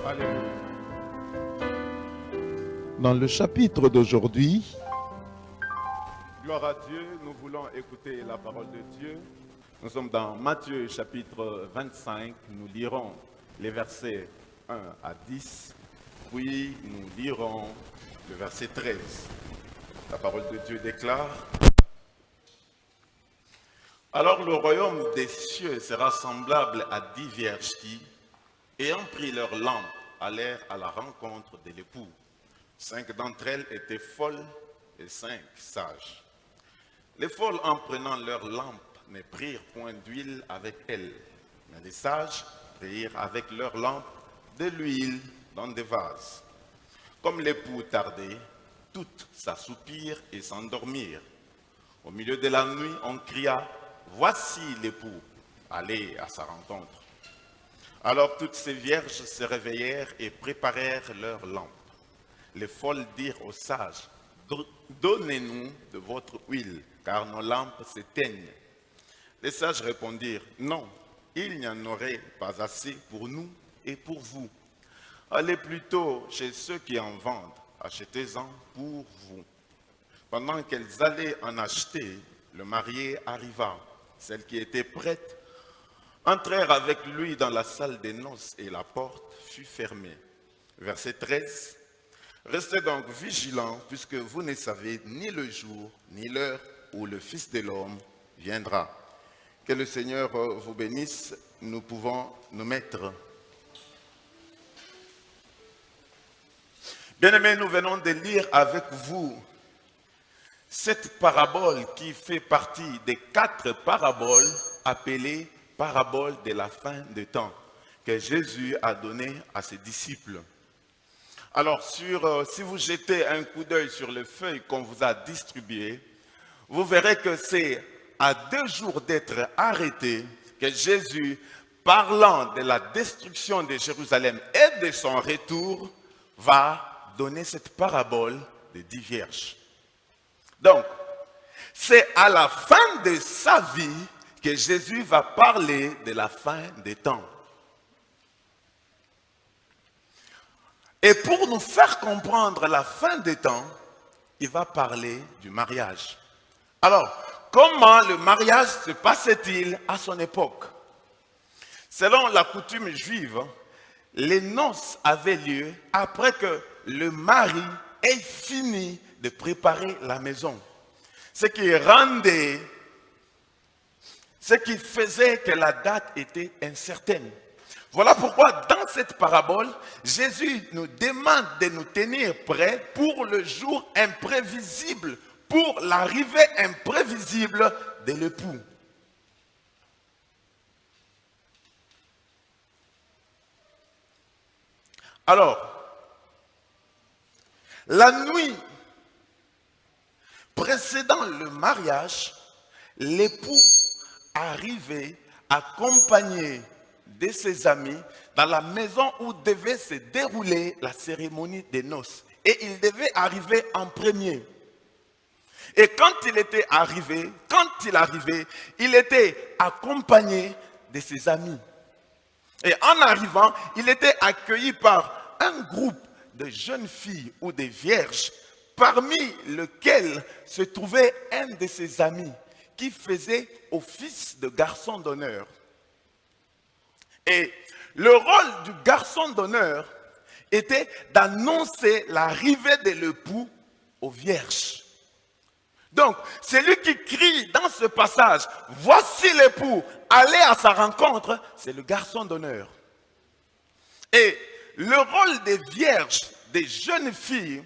Alléluia. Dans le chapitre d'aujourd'hui, Gloire à Dieu, nous voulons écouter la parole de Dieu. Nous sommes dans Matthieu chapitre 25, nous lirons les versets 1 à 10, puis nous lirons le verset 13. La parole de Dieu déclare: Alors le royaume des cieux sera semblable à 10 vierges qui, ayant pris leurs lampes, allèrent à la rencontre de l'époux. 5 d'entre elles étaient folles et 5 sages. Les folles, en prenant leurs lampes, ne prirent point d'huile avec elles, mais les sages prirent avec leurs lampes de l'huile dans des vases. Comme l'époux tardait, toutes s'assoupirent et s'endormirent. Au milieu de la nuit, on cria: Voici l'époux, allez à sa rencontre. Alors toutes ces vierges se réveillèrent et préparèrent leurs lampes. Les folles dirent aux sages: Donnez-nous de votre huile, car nos lampes s'éteignent. Les sages répondirent: Non, il n'y en aurait pas assez pour nous et pour vous. Allez plutôt chez ceux qui en vendent, achetez-en pour vous. Pendant qu'elles allaient en acheter, le marié arriva. Celles qui étaient prêtes entrèrent avec lui dans la salle des noces et la porte fut fermée. Verset 13. Restez donc vigilants, puisque vous ne savez ni le jour, ni l'heure où le Fils de l'homme viendra. Que le Seigneur vous bénisse. Nous pouvons nous mettre. Bien-aimés, nous venons de lire avec vous cette parabole qui fait partie des 4 paraboles appelées paraboles de la fin des temps que Jésus a données à ses disciples. Alors, si vous jetez un coup d'œil sur les feuilles qu'on vous a distribuées, vous verrez que c'est à 2 jours d'être arrêté que Jésus, parlant de la destruction de Jérusalem et de son retour, va donner cette parabole des 10 vierges. Donc, c'est à la fin de sa vie que Jésus va parler de la fin des temps. Et pour nous faire comprendre la fin des temps, il va parler du mariage. Alors, comment le mariage se passait-il à son époque? Selon la coutume juive, les noces avaient lieu après que le mari ait fini de préparer la maison. Ce qui faisait que la date était incertaine. Voilà pourquoi dans cette parabole, Jésus nous demande de nous tenir prêts pour le jour imprévisible, pour l'arrivée imprévisible de l'époux. Alors, la nuit précédant le mariage, l'époux arrivait accompagné de ses amis dans la maison où devait se dérouler la cérémonie des noces. Et il devait arriver en premier. Et quand il arrivait, il était accompagné de ses amis. Et en arrivant, il était accueilli par un groupe de jeunes filles ou de vierges, parmi lesquelles se trouvait un de ses amis qui faisait office de garçon d'honneur. Et le rôle du garçon d'honneur était d'annoncer l'arrivée de l'époux aux vierges. Donc, celui qui crie dans ce passage, voici l'époux, allez à sa rencontre, c'est le garçon d'honneur. Et le rôle des vierges, des jeunes filles,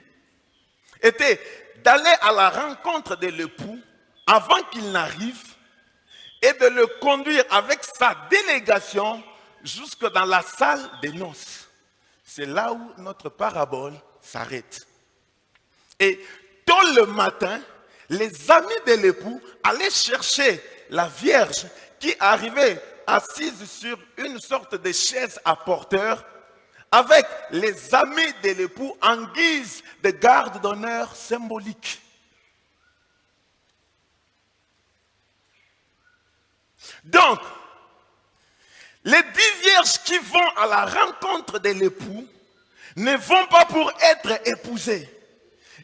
était d'aller à la rencontre de l'époux avant qu'il n'arrive et de le conduire avec sa délégation jusque dans la salle des noces. C'est là où notre parabole s'arrête. Et tôt le matin, les amis de l'époux allaient chercher la vierge qui arrivait assise sur une sorte de chaise à porteur avec les amis de l'époux en guise de garde d'honneur symbolique. Donc, Les 10 vierges qui vont à la rencontre de l'époux ne vont pas pour être épousées,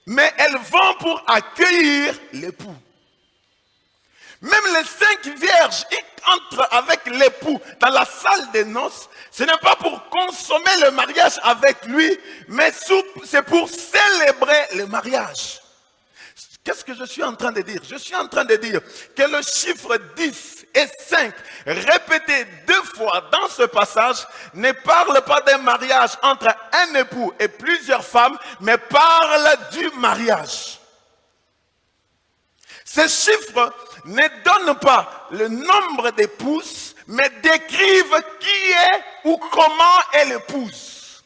mais elles vont pour accueillir l'époux. Même les 5 vierges qui entrent avec l'époux dans la salle des noces, ce n'est pas pour consommer le mariage avec lui, mais c'est pour célébrer le mariage. Qu'est-ce que je suis en train de dire? Je suis en train de dire que le chiffre 10 et 5, répété 2 fois dans ce passage, ne parle pas d'un mariage entre un époux et plusieurs femmes, mais parle du mariage. Ces chiffres ne donnent pas le nombre d'épouses, mais décrivent qui est ou comment est l'épouse.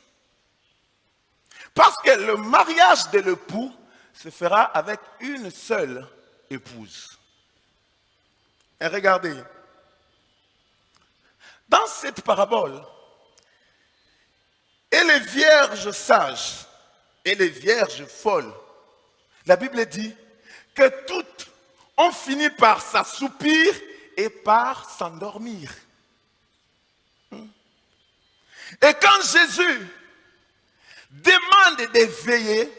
Parce que le mariage de l'époux se fera avec une seule épouse. Et regardez, dans cette parabole, et les vierges sages et les vierges folles, la Bible dit que toutes ont fini par s'assoupir et par s'endormir. Et quand Jésus demande de veiller,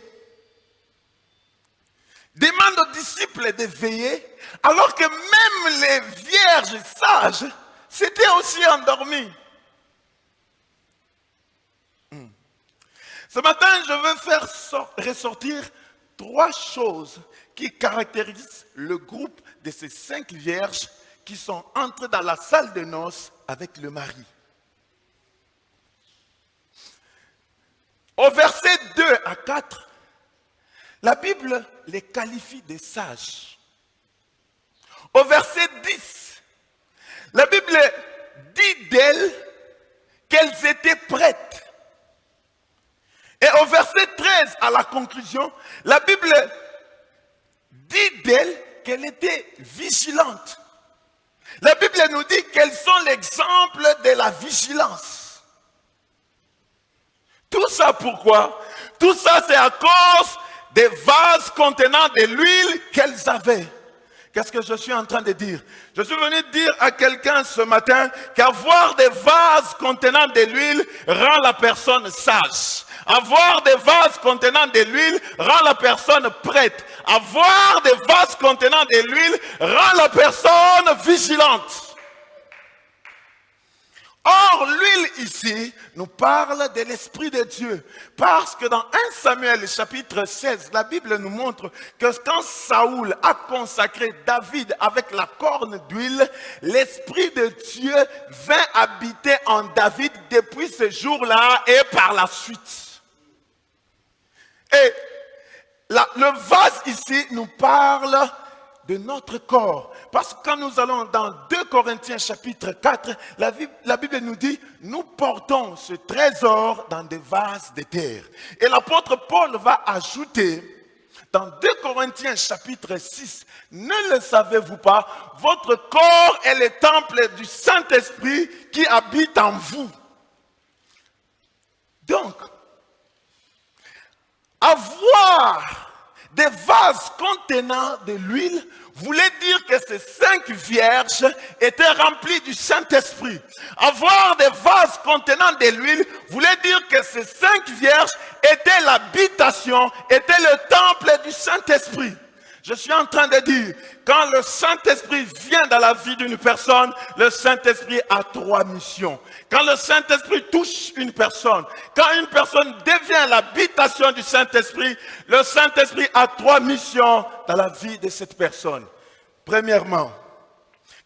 demande aux disciples de veiller, alors que même les vierges sages s'étaient aussi endormies. Ce matin, je veux faire ressortir 3 choses qui caractérisent le groupe de ces 5 vierges qui sont entrées dans la salle de noces avec le mari. Au verset 2 à 4, la Bible les qualifie de sages. Au verset 10, la Bible dit d'elles qu'elles étaient prêtes. Et au verset 13, à la conclusion, la Bible dit d'elles qu'elles étaient vigilantes. La Bible nous dit qu'elles sont l'exemple de la vigilance. Tout ça pourquoi? Tout ça c'est à cause des vases contenant de l'huile qu'elles avaient. Qu'est-ce que je suis en train de dire? Je suis venu dire à quelqu'un ce matin qu'avoir des vases contenant de l'huile rend la personne sage. Avoir des vases contenant de l'huile rend la personne prête. Avoir des vases contenant de l'huile rend la personne vigilante. Or, l'huile ici nous parle de l'Esprit de Dieu. Parce que dans 1 Samuel chapitre 16, la Bible nous montre que quand Saoul a consacré David avec la corne d'huile, l'Esprit de Dieu vint habiter en David depuis ce jour-là et par la suite. Et le vase ici nous parle de notre corps. Parce que quand nous allons dans 2 Corinthiens chapitre 4, la Bible nous dit, nous portons ce trésor dans des vases de terre. Et l'apôtre Paul va ajouter, dans 2 Corinthiens chapitre 6, ne le savez-vous pas, votre corps est le temple du Saint-Esprit qui habite en vous. Donc, avoir des vases contenant de l'huile voulait dire que ces 5 vierges étaient remplies du Saint-Esprit. Avoir des vases contenant de l'huile voulait dire que ces 5 vierges étaient l'habitation, étaient le temple du Saint-Esprit. Je suis en train de dire, quand le Saint-Esprit vient dans la vie d'une personne, le Saint-Esprit a 3 missions. Quand le Saint-Esprit touche une personne, quand une personne devient l'habitation du Saint-Esprit, le Saint-Esprit a 3 missions dans la vie de cette personne. Premièrement,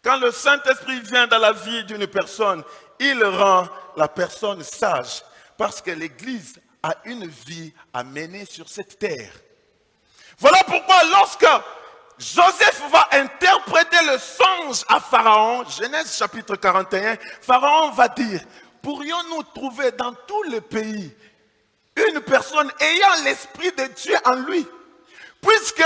quand le Saint-Esprit vient dans la vie d'une personne, il rend la personne sage, parce que l'Église a une vie à mener sur cette terre. Voilà pourquoi lorsque Joseph va interpréter le songe à Pharaon, Genèse chapitre 41, Pharaon va dire, pourrions-nous trouver dans tout le pays une personne ayant l'Esprit de Dieu en lui? Puisque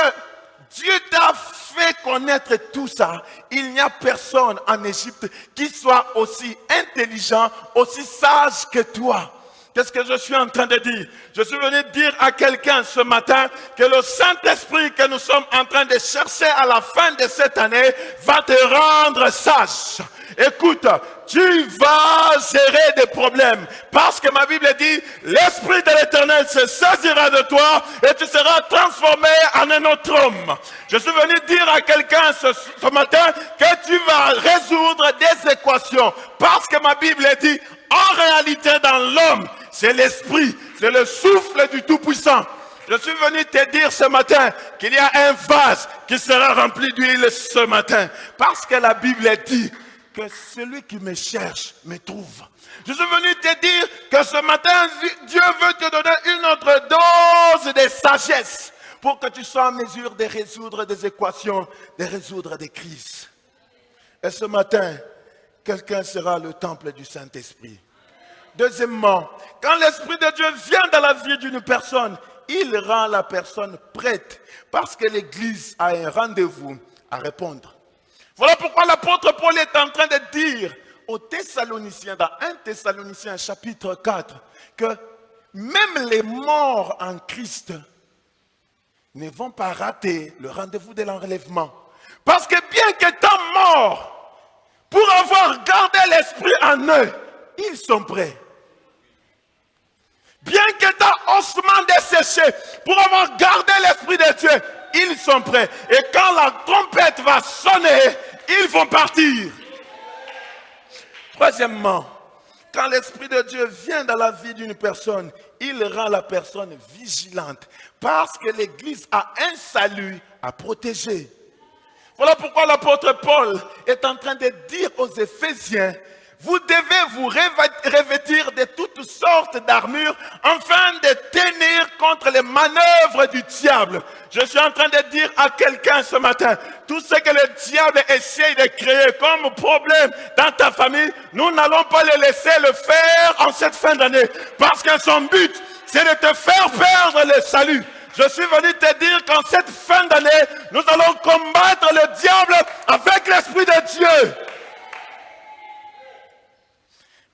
Dieu t'a fait connaître tout ça, il n'y a personne en Égypte qui soit aussi intelligent, aussi sage que toi. Qu'est-ce que je suis en train de dire? Je suis venu dire à quelqu'un ce matin que le Saint-Esprit que nous sommes en train de chercher à la fin de cette année va te rendre sage. Écoute, tu vas gérer des problèmes parce que ma Bible dit l'Esprit de l'Éternel se saisira de toi et tu seras transformé en un autre homme. Je suis venu dire à quelqu'un ce matin que tu vas résoudre des équations parce que ma Bible dit en réalité dans l'homme, c'est l'Esprit, c'est le souffle du Tout-Puissant. Je suis venu te dire ce matin qu'il y a un vase qui sera rempli d'huile ce matin parce que la Bible dit que celui qui me cherche me trouve. Je suis venu te dire que ce matin, Dieu veut te donner une autre dose de sagesse pour que tu sois en mesure de résoudre des équations, de résoudre des crises. Et ce matin, quelqu'un sera le temple du Saint-Esprit. Deuxièmement, quand l'Esprit de Dieu vient dans la vie d'une personne, il rend la personne prête parce que l'Église a un rendez-vous à répondre. Voilà pourquoi l'apôtre Paul est en train de dire aux Thessaloniciens, dans 1 Thessaloniciens chapitre 4, que même les morts en Christ ne vont pas rater le rendez-vous de l'enlèvement. Parce que bien qu'étant morts, pour avoir gardé l'esprit en eux, ils sont prêts. Bien qu'étant ossements desséchés, pour avoir gardé l'esprit de Dieu, ils sont prêts. Et quand la trompette va sonner, ils vont partir. Troisièmement, quand l'Esprit de Dieu vient dans la vie d'une personne, il rend la personne vigilante. Parce que l'Église a un salut à protéger. Voilà pourquoi l'apôtre Paul est en train de dire aux Éphésiens, vous devez vous revêtir de toutes sortes d'armures afin de tenir contre les manœuvres du diable. Je suis en train de dire à quelqu'un ce matin, tout ce que le diable essaie de créer comme problème dans ta famille, nous n'allons pas le laisser le faire en cette fin d'année. Parce que son but, c'est de te faire perdre le salut. Je suis venu te dire qu'en cette fin d'année, nous allons combattre le diable avec l'Esprit de Dieu.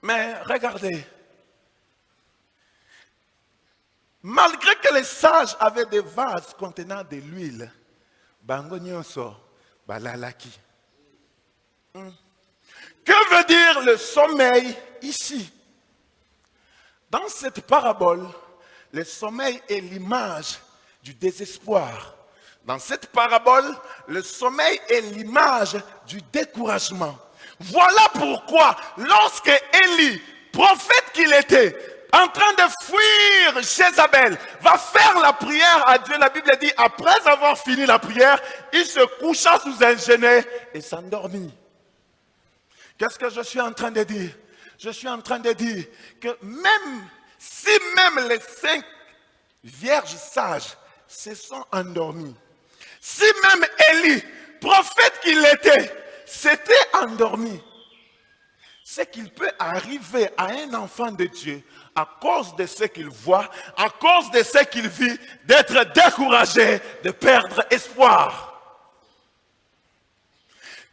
Mais regardez, malgré que les sages avaient des vases contenant de l'huile, bango nyonso balalaki. Que veut dire le sommeil ici? Dans cette parabole, le sommeil est l'image du désespoir. Dans cette parabole, le sommeil est l'image du découragement. Voilà pourquoi, lorsque Élie, prophète qu'il était, en train de fuir Jézabel, va faire la prière à Dieu, la Bible dit, après avoir fini la prière, il se coucha sous un genêt et s'endormit. Qu'est-ce que je suis en train de dire? Je suis en train de dire que si même les 5 vierges sages se sont endormies, si même Élie, prophète qu'il était, s'était endormi, c'est qu'il peut arriver à un enfant de Dieu à cause de ce qu'il voit, à cause de ce qu'il vit, d'être découragé, de perdre espoir.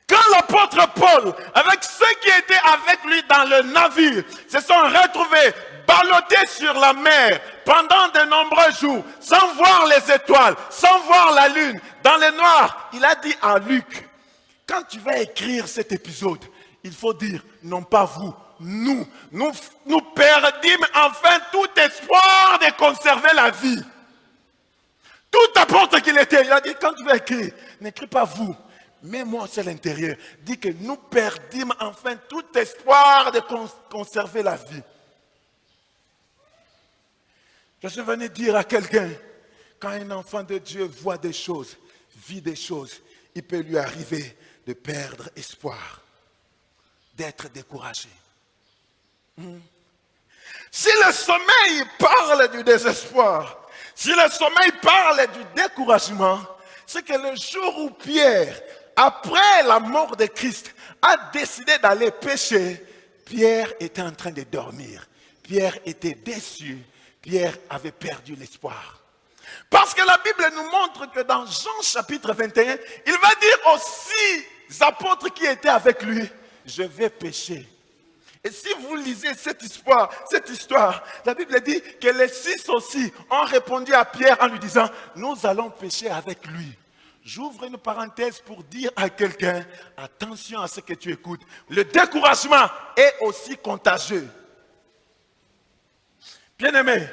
Quand l'apôtre Paul, avec ceux qui étaient avec lui dans le navire, se sont retrouvés ballottés sur la mer pendant de nombreux jours, sans voir les étoiles, sans voir la lune, dans le noir, il a dit à Luc, quand tu vas écrire cet épisode, il faut dire, non pas vous, nous perdîmes enfin tout espoir de conserver la vie. Tout apôtre qu'il était, il a dit, quand tu vas écrire, n'écris pas vous, mais moi c'est l'intérieur. Dit que nous perdîmes enfin tout espoir de conserver la vie. Je suis venu dire à quelqu'un, quand un enfant de Dieu voit des choses, vit des choses, il peut lui arriver de perdre espoir, d'être découragé. Si le sommeil parle du désespoir, si le sommeil parle du découragement, c'est que le jour où Pierre, après la mort de Christ, a décidé d'aller pécher, Pierre était en train de dormir. Pierre était déçu. Pierre avait perdu l'espoir. Parce que la Bible nous montre que dans Jean chapitre 21, il va dire aux 6 apôtres qui étaient avec lui, je vais pécher. Et si vous lisez cette histoire, la Bible dit que les 6 aussi ont répondu à Pierre en lui disant, nous allons pécher avec lui. J'ouvre une parenthèse pour dire à quelqu'un, attention à ce que tu écoutes. Le découragement est aussi contagieux. Bien-aimé,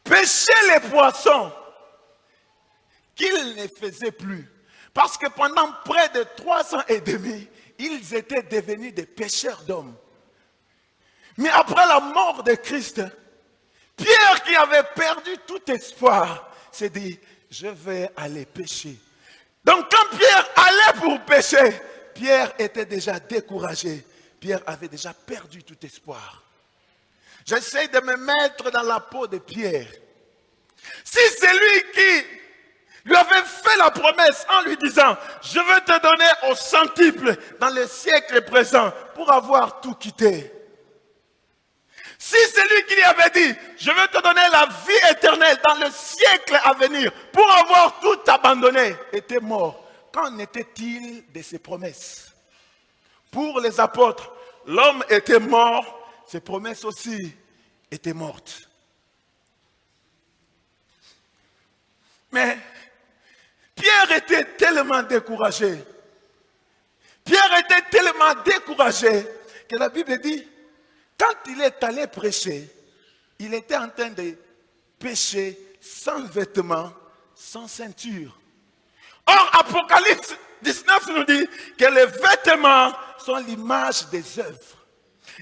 pêcher les poissons qu'ils ne faisaient plus. Parce que pendant près de 3 ans et demi, ils étaient devenus des pêcheurs d'hommes. Mais après la mort de Christ, Pierre qui avait perdu tout espoir, s'est dit, je vais aller pêcher. Donc quand Pierre allait pour pêcher, Pierre était déjà découragé. Pierre avait déjà perdu tout espoir. J'essaie de me mettre dans la peau de Pierre. Si c'est lui qui lui avait fait la promesse en lui disant, je veux te donner au centuple dans le siècle présent pour avoir tout quitté. Si c'est lui qui lui avait dit, je veux te donner la vie éternelle dans le siècle à venir pour avoir tout abandonné, était mort. Qu'en était-il de ses promesses? Pour les apôtres, l'homme était mort, ses promesses aussi étaient mortes. Mais Pierre était tellement découragé. Pierre était tellement découragé que la Bible dit, quand il est allé prêcher, il était en train de pêcher sans vêtements, sans ceinture. Or, Apocalypse 19 nous dit que les vêtements sont l'image des œuvres.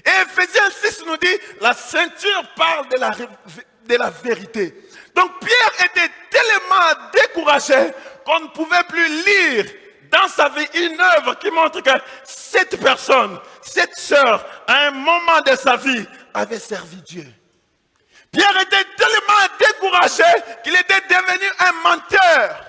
Et Ephésiens 6 nous dit, la ceinture parle de la vérité. Donc Pierre était tellement découragé qu'on ne pouvait plus lire dans sa vie une œuvre qui montre que cette personne, cette sœur, à un moment de sa vie, avait servi Dieu. Pierre était tellement découragé qu'il était devenu un menteur.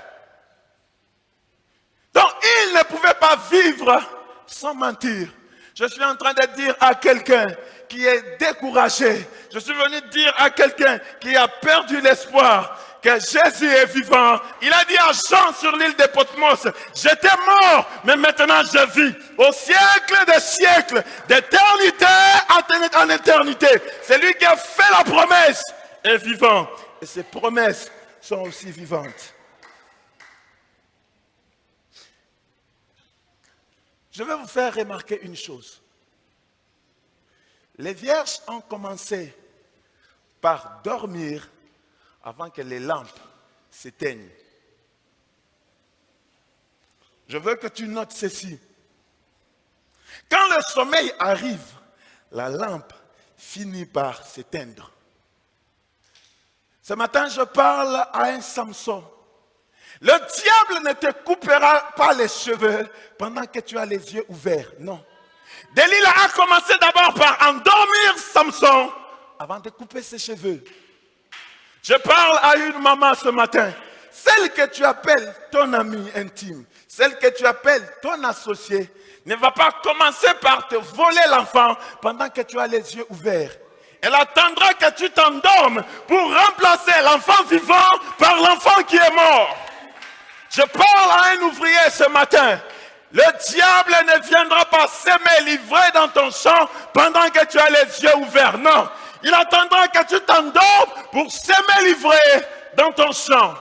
Donc il ne pouvait pas vivre sans mentir. Je suis en train de dire à quelqu'un qui est découragé, je suis venu dire à quelqu'un qui a perdu l'espoir que Jésus est vivant. Il a dit à Jean sur l'île de Patmos, j'étais mort, mais maintenant je vis. Au siècle des siècles, d'éternité en éternité. C'est lui qui a fait la promesse est vivant. Et ses promesses sont aussi vivantes. Je vais vous faire remarquer une chose. Les vierges ont commencé par dormir avant que les lampes s'éteignent. Je veux que tu notes ceci. Quand le sommeil arrive, la lampe finit par s'éteindre. Ce matin, je parle à un Samson. Le diable ne te coupera pas les cheveux pendant que tu as les yeux ouverts. Non. Delilah a commencé d'abord par endormir Samson avant de couper ses cheveux. Je parle à une maman ce matin. Celle que tu appelles ton amie intime, celle que tu appelles ton associé, ne va pas commencer par te voler l'enfant pendant que tu as les yeux ouverts. Elle attendra que tu t'endormes pour remplacer l'enfant vivant par l'enfant qui est mort. Je parle à un ouvrier ce matin. Le diable ne viendra pas s'aimer livré dans ton champ pendant que tu as les yeux ouverts. Non, il attendra que tu t'endormes pour s'aimer livré dans ton champ.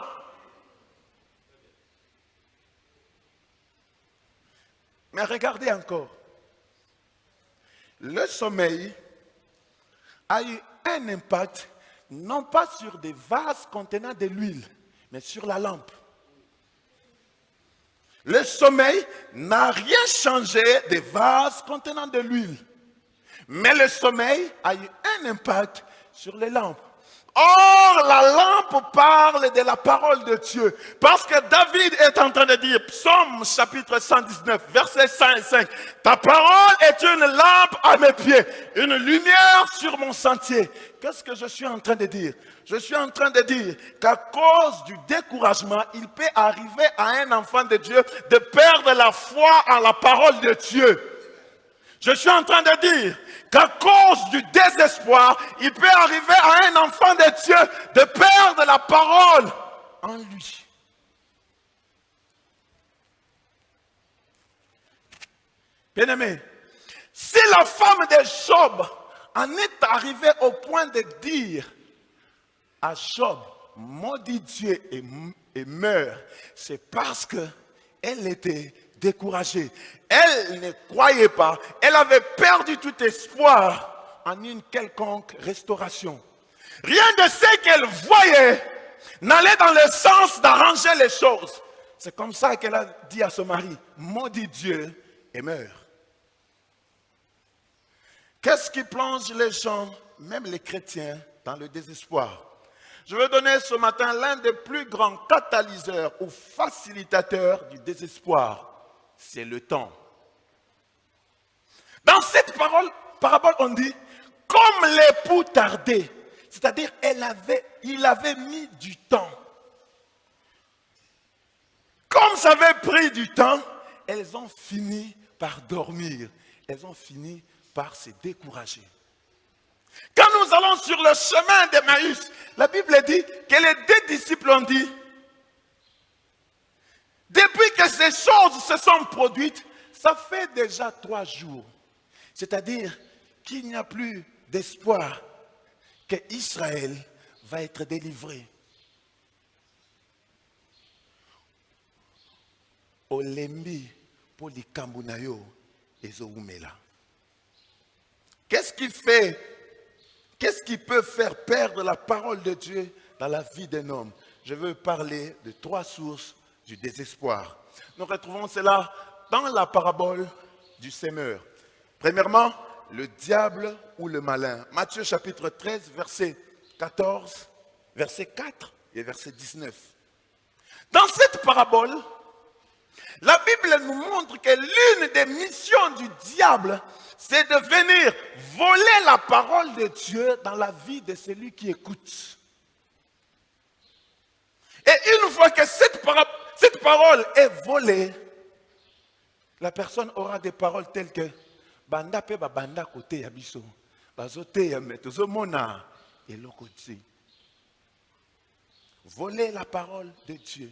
Mais regardez encore. Le sommeil a eu un impact, non pas sur des vases contenant de l'huile, mais sur la lampe. Le sommeil n'a rien changé des vases contenant de l'huile. Mais le sommeil a eu un impact sur les lampes. Or, la lampe parle de la parole de Dieu. Parce que David est en train de dire, Psaume chapitre 119, versets 105, ta parole est une lampe à mes pieds, une lumière sur mon sentier. Qu'est-ce que je suis en train de dire? Je suis en train de dire qu'à cause du découragement, il peut arriver à un enfant de Dieu de perdre la foi en la parole de Dieu. Je suis en train de dire qu'à cause du désespoir, il peut arriver à un enfant de Dieu de perdre la parole en lui. Bien-aimé, si la femme de Job en est arrivée au point de dire à Job, maudit Dieu et meurt, c'est parce qu'elle était découragée. Elle ne croyait pas, elle avait perdu tout espoir en une quelconque restauration. Rien de ce qu'elle voyait n'allait dans le sens d'arranger les choses. C'est comme ça qu'elle a dit à son mari, maudit Dieu et meurt. Qu'est-ce qui plonge les gens, même les chrétiens, dans le désespoir? Je veux donner ce matin l'un des plus grands catalyseurs ou facilitateurs du désespoir. C'est le temps. Dans cette parabole, on dit, comme l'époux tardait, c'est-à-dire il avait mis du temps. Comme ça avait pris du temps, elles ont fini par dormir. Elles ont fini par se décourager. Quand nous allons sur le chemin d'Emmaüs, la Bible dit que les deux disciples ont dit, depuis que ces choses se sont produites, ça fait déjà 3 jours. C'est-à-dire qu'il n'y a plus d'espoir que Israël va être délivré. Olembi polikambunayo ezoumela. Qu'est-ce qui peut faire perdre la parole de Dieu dans la vie d'un homme? Je veux parler de 3 sources du désespoir. Nous retrouvons cela dans la parabole du semeur. Premièrement, le diable ou le malin. Matthieu chapitre 13, verset 14, verset 4 et verset 19. Dans cette parabole, la Bible nous montre que l'une des missions du diable, c'est de venir voler la parole de Dieu dans la vie de celui qui écoute. Et une fois que cette parole est volée, la personne aura des paroles telles que banda pe banda kote ya biso bazote ya metozo mona elokoti. Voler la parole de Dieu.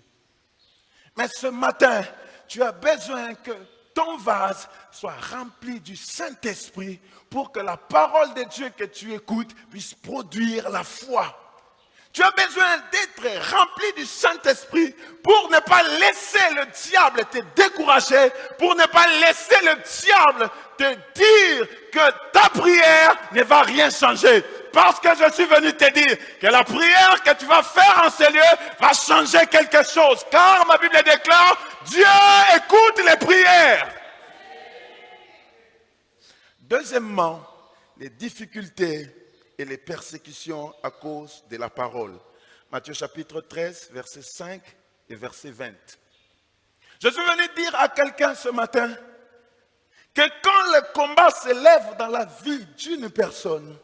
Mais ce matin, tu as besoin que ton vase soit rempli du Saint-Esprit pour que la parole de Dieu que tu écoutes puisse produire la foi. Tu as besoin d'être rempli du Saint-Esprit pour ne pas laisser le diable te décourager, pour ne pas laisser le diable te dire que ta prière ne va rien changer. Parce que je suis venu te dire que la prière que tu vas faire en ces lieux va changer quelque chose. Car ma Bible déclare, Dieu écoute les prières. Deuxièmement, les difficultés et les persécutions à cause de la parole. Matthieu chapitre 13, verset 5 et verset 20. Je suis venu dire à quelqu'un ce matin que quand le combat s'élève dans la vie d'une personne,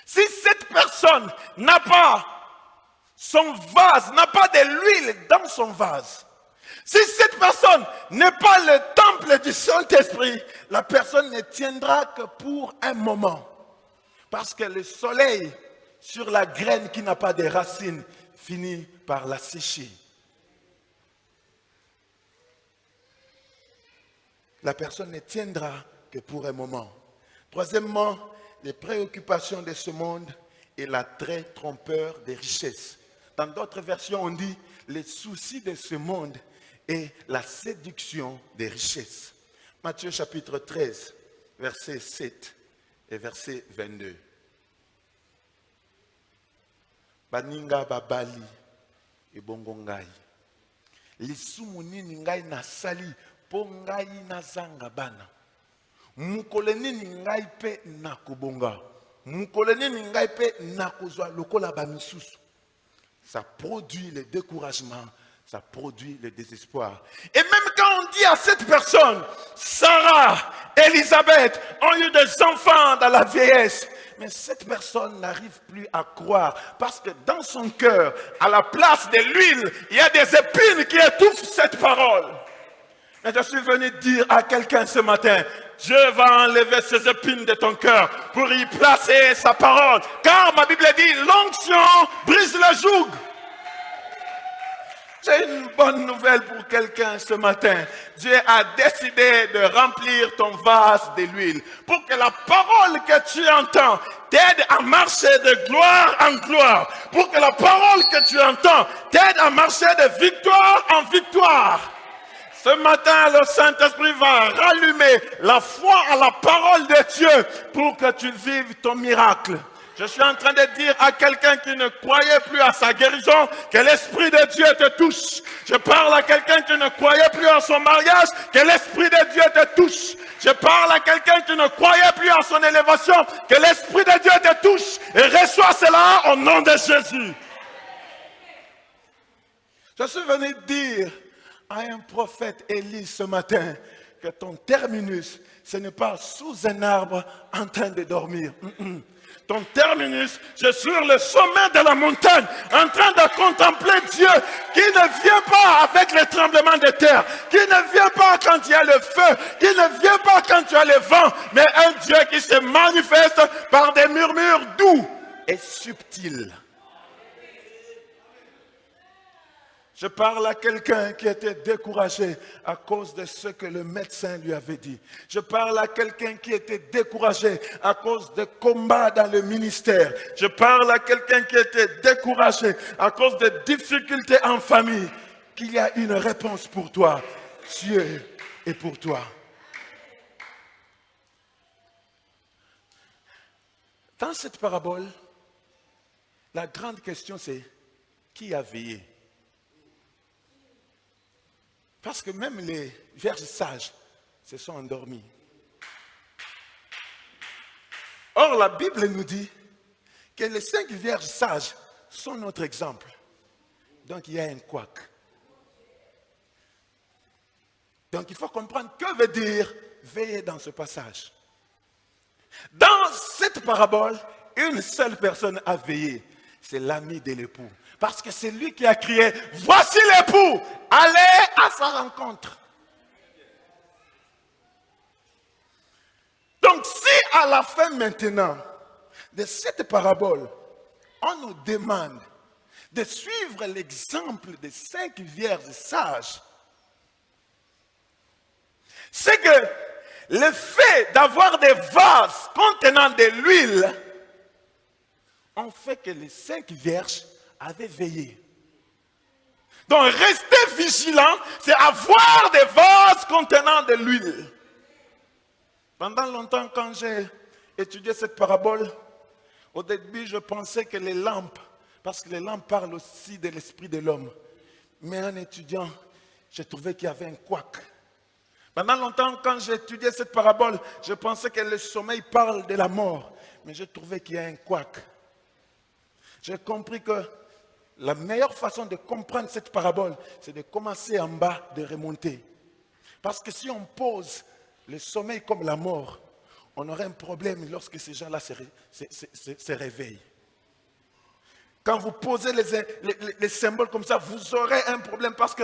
si cette personne n'a pas son vase, n'a pas de l'huile dans son vase, si cette personne n'est pas le temple du Saint-Esprit, la personne ne tiendra que pour un moment. Parce que le soleil sur la graine qui n'a pas de racines finit par la sécher. La personne ne tiendra que pour un moment. Troisièmement, les préoccupations de ce monde et l'attrait trompeur des richesses. Dans d'autres versions, on dit les soucis de ce monde et la séduction des richesses. Matthieu chapitre 13, verset 7 et verset 22. Baninga babali ebongo ngai. Lisumu nini ngai nasali po ngai nazanga bana. Mukole nini ngai pe nakobonga. Mukole nini ngai pe nakozwa lokola ba misusu. Ça produit le découragement, ça produit le désespoir. Et même quand on dit à cette personne, Sarah, Élisabeth ont eu des enfants dans la vieillesse, mais cette personne n'arrive plus à croire parce que dans son cœur, à la place de l'huile, il y a des épines qui étouffent cette parole. Et je suis venu dire à quelqu'un ce matin, Dieu va enlever ces épines de ton cœur pour y placer sa parole. Car ma Bible dit, l'onction brise le joug. J'ai une bonne nouvelle pour quelqu'un ce matin. Dieu a décidé de remplir ton vase de l'huile pour que la parole que tu entends t'aide à marcher de gloire en gloire. Pour que la parole que tu entends t'aide à marcher de victoire en victoire. Ce matin, le Saint-Esprit va rallumer la foi à la parole de Dieu pour que tu vives ton miracle. Je suis en train de dire à quelqu'un qui ne croyait plus à sa guérison que l'Esprit de Dieu te touche. Je parle à quelqu'un qui ne croyait plus à son mariage, que l'Esprit de Dieu te touche. Je parle à quelqu'un qui ne croyait plus à son élévation, que l'Esprit de Dieu te touche et reçois cela au nom de Jésus. Je suis venu dire à un prophète Élie ce matin que ton terminus, ce n'est pas sous un arbre en train de dormir. Ton terminus, c'est sur le sommet de la montagne, en train de contempler Dieu, qui ne vient pas avec les tremblements de terre, qui ne vient pas quand il y a le feu, qui ne vient pas quand tu as le vent, mais un Dieu qui se manifeste par des murmures doux et subtils. Je parle à quelqu'un qui était découragé à cause de ce que le médecin lui avait dit. Je parle à quelqu'un qui était découragé à cause de combats dans le ministère. Je parle à quelqu'un qui était découragé à cause de difficultés en famille. Qu'il y a une réponse pour toi. Dieu est pour toi. Dans cette parabole, la grande question c'est, qui a veillé? Parce que même les vierges sages se sont endormis. Or, la Bible nous dit que les 5 vierges sages sont notre exemple. Donc, il y a un couac. Donc, il faut comprendre que veut dire veiller dans ce passage. Dans cette parabole, une seule personne a veillé. C'est l'ami de l'époux. Parce que c'est lui qui a crié, voici l'époux, allez à sa rencontre. Donc si à la fin maintenant de cette parabole, on nous demande de suivre l'exemple des 5 vierges sages, c'est que le fait d'avoir des vases contenant de l'huile ont fait que les 5 vierges avaient veillé. Donc rester vigilant, c'est avoir des vases contenant de l'huile. Pendant longtemps, quand j'ai étudié cette parabole, au début, je pensais que les lampes, parce que les lampes parlent aussi de l'esprit de l'homme. Mais en étudiant, j'ai trouvé qu'il y avait un couac. Pendant longtemps, quand j'ai étudié cette parabole, je pensais que le sommeil parle de la mort. Mais j'ai trouvé qu'il y a un couac. J'ai compris que la meilleure façon de comprendre cette parabole, c'est de commencer en bas, de remonter. Parce que si on pose le sommeil comme la mort, on aurait un problème lorsque ces gens-là se réveillent. Quand vous posez les symboles comme ça, vous aurez un problème parce que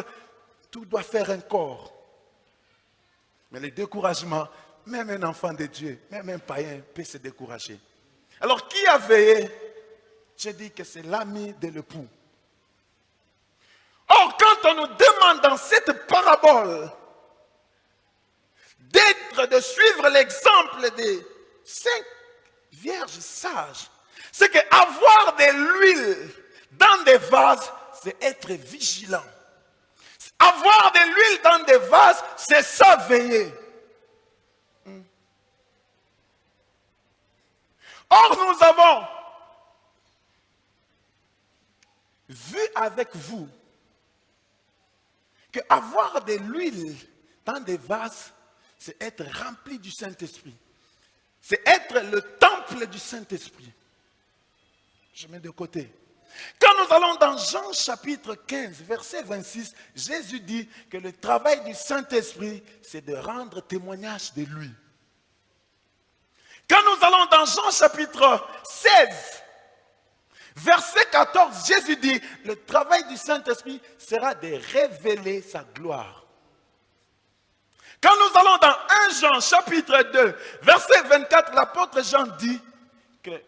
tout doit faire un corps. Mais le découragement, même un enfant de Dieu, même un païen peut se décourager. Alors qui a veillé? J'ai dit que c'est l'ami de l'époux. Or, quand on nous demande dans cette parabole de suivre l'exemple des 5 vierges sages, c'est qu'avoir de l'huile dans des vases, c'est être vigilant. Avoir de l'huile dans des vases, c'est ça veiller. Or, nous avons vu avec vous que avoir de l'huile dans des vases, c'est être rempli du Saint-Esprit. C'est être le temple du Saint-Esprit. Je mets de côté. Quand nous allons dans Jean chapitre 15, verset 26, Jésus dit que le travail du Saint-Esprit, c'est de rendre témoignage de lui. Quand nous allons dans Jean chapitre 16, verset 14, Jésus dit, le travail du Saint-Esprit sera de révéler sa gloire. Quand nous allons dans 1 Jean chapitre 2, verset 24, l'apôtre Jean dit que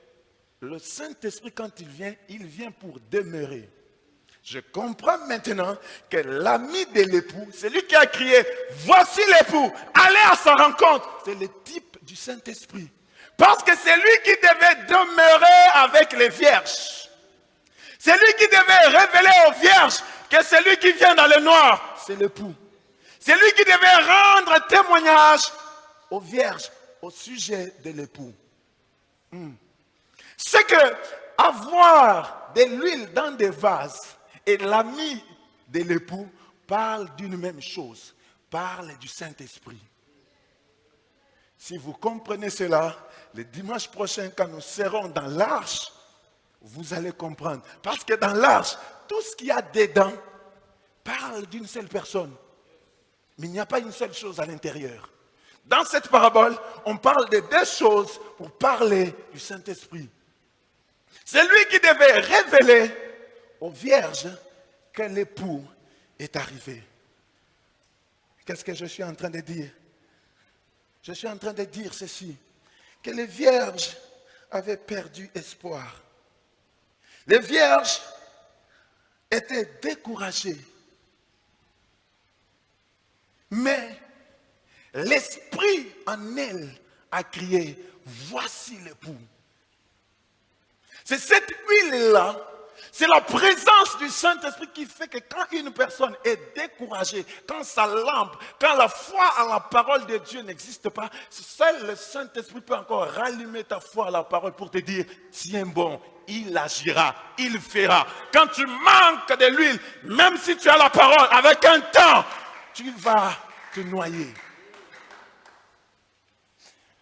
le Saint-Esprit, quand il vient pour demeurer. Je comprends maintenant que l'ami de l'époux, celui qui a crié « Voici l'époux, allez à sa rencontre », c'est le type du Saint-Esprit. Parce que c'est lui qui devait demeurer avec les vierges. C'est lui qui devait révéler aux vierges que celui qui vient dans le noir, c'est l'époux. C'est lui qui devait rendre témoignage aux vierges au sujet de l'époux. C'est que avoir de l'huile dans des vases et l'ami de l'époux parle d'une même chose, parle du Saint-Esprit. Si vous comprenez cela, le dimanche prochain, quand nous serons dans l'arche, vous allez comprendre. Parce que dans l'arche, tout ce qu'il y a dedans parle d'une seule personne. Mais il n'y a pas une seule chose à l'intérieur. Dans cette parabole, on parle de deux choses pour parler du Saint-Esprit. C'est lui qui devait révéler aux vierges que l'époux est arrivé. Qu'est-ce que je suis en train de dire? Je suis en train de dire ceci, que les vierges avaient perdu espoir. Les vierges étaient découragées. Mais l'Esprit en elles a crié, voici l'époux. C'est cette huile-là, c'est la présence du Saint-Esprit qui fait que quand une personne est découragée, quand sa lampe, quand la foi à la parole de Dieu n'existe pas, seul le Saint-Esprit peut encore rallumer ta foi à la parole pour te dire, tiens bon, il agira, il fera. Quand tu manques de l'huile, même si tu as la parole, avec un temps, tu vas te noyer.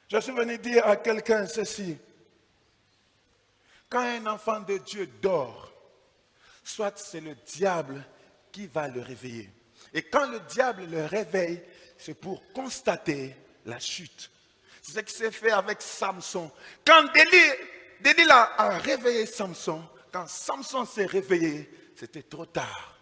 Je suis venu dire à quelqu'un ceci. Quand un enfant de Dieu dort, soit c'est le diable qui va le réveiller. Et quand le diable le réveille, c'est pour constater la chute. C'est ce qui s'est fait avec Samson. Quand Delilah a réveillé Samson, quand Samson s'est réveillé, c'était trop tard.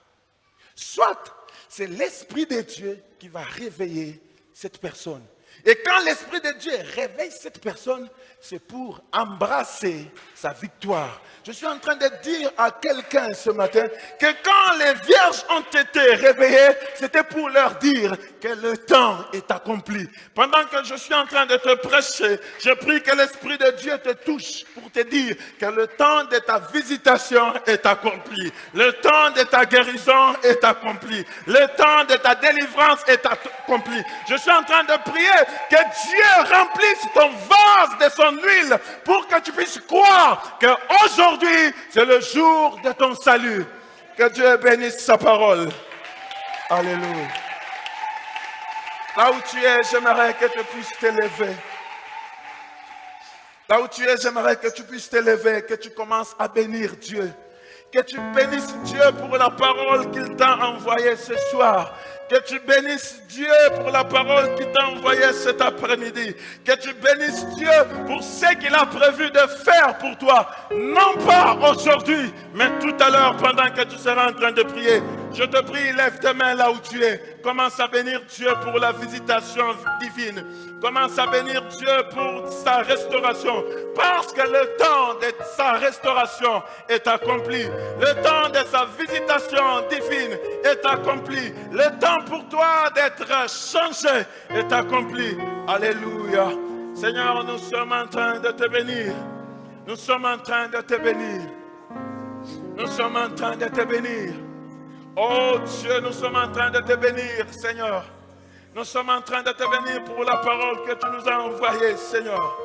Soit c'est l'Esprit de Dieu qui va réveiller cette personne. Et quand l'Esprit de Dieu réveille cette personne, c'est pour embrasser sa victoire. Je suis en train de dire à quelqu'un ce matin que quand les vierges ont été réveillées, c'était pour leur dire que le temps est accompli. Pendant que je suis en train de te prêcher, je prie que l'Esprit de Dieu te touche pour te dire que le temps de ta visitation est accompli. Le temps de ta guérison est accompli. Le temps de ta délivrance est accompli. Je suis en train de prier que Dieu remplisse ton vase de son huile pour que tu puisses croire qu'aujourd'hui, c'est le jour de ton salut. Que Dieu bénisse sa parole. Alléluia. Là où tu es, j'aimerais que tu puisses t'élever. Là où tu es, j'aimerais que tu puisses t'élever, que tu commences à bénir Dieu. Que tu bénisses Dieu pour la parole qu'il t'a envoyée ce soir. Que tu bénisses Dieu pour la parole qu'il t'a envoyée cet après-midi. Que tu bénisses Dieu pour ce qu'il a prévu de faire pour toi. Non pas aujourd'hui, mais tout à l'heure pendant que tu seras en train de prier. Je te prie, lève tes mains là où tu es. Commence à bénir Dieu pour la visitation divine. Commence à bénir Dieu pour sa restauration. Parce que le temps de sa restauration est accompli. Le temps de sa visitation divine est accompli. Le temps pour toi d'être changé est accompli. Alléluia. Seigneur, nous sommes en train de te bénir. Nous sommes en train de te bénir. Nous sommes en train de te bénir. Oh Dieu, nous sommes en train de te bénir, Seigneur. Nous sommes en train de te bénir pour la parole que tu nous as envoyée, Seigneur.